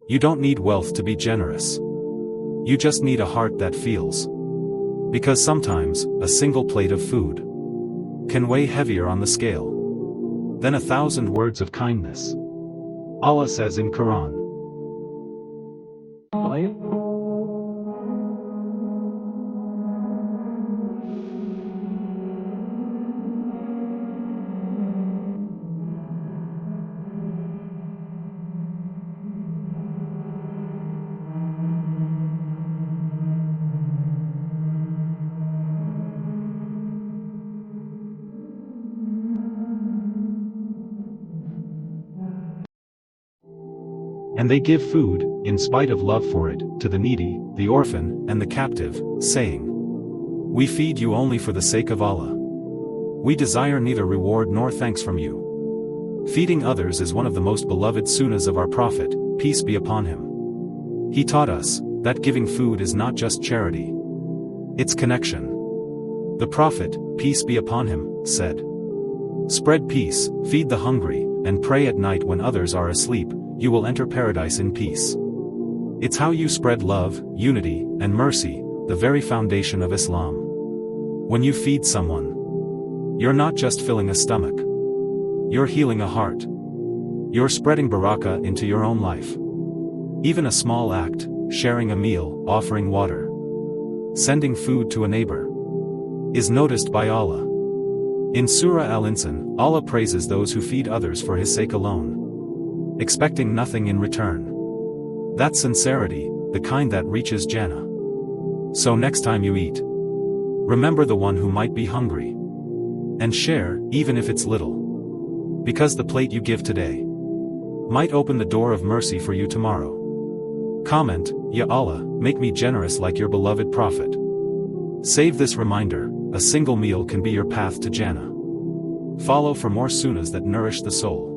You don't need wealth to be generous. You just need a heart that feels. Because sometimes, a single plate of food can weigh heavier on the scale than 1,000 words of kindness. Allah says in Quran. And they give food, in spite of love for it, to the needy, the orphan, and the captive, saying, We feed you only for the sake of Allah. We desire neither reward nor thanks from you. Feeding others is one of the most beloved sunnahs of our Prophet, peace be upon him. He taught us that giving food is not just charity. It's connection. The Prophet, peace be upon him, said, Spread peace, feed the hungry, and pray at night when others are asleep. You will enter paradise in peace. It's how you spread love, unity, and mercy, the very foundation of Islam. When you feed someone, you're not just filling a stomach. You're healing a heart. You're spreading barakah into your own life. Even a small act, sharing a meal, offering water, sending food to a neighbor, is noticed by Allah. In Surah Al-Insan, Allah praises those who feed others for His sake alone, expecting nothing in return. That's sincerity, the kind that reaches Jannah. So next time you eat, remember the one who might be hungry. And share, even if it's little. Because the plate you give today might open the door of mercy for you tomorrow. Comment, Ya Allah, make me generous like your beloved Prophet. Save this reminder, a single meal can be your path to Jannah. Follow for more sunnahs that nourish the soul.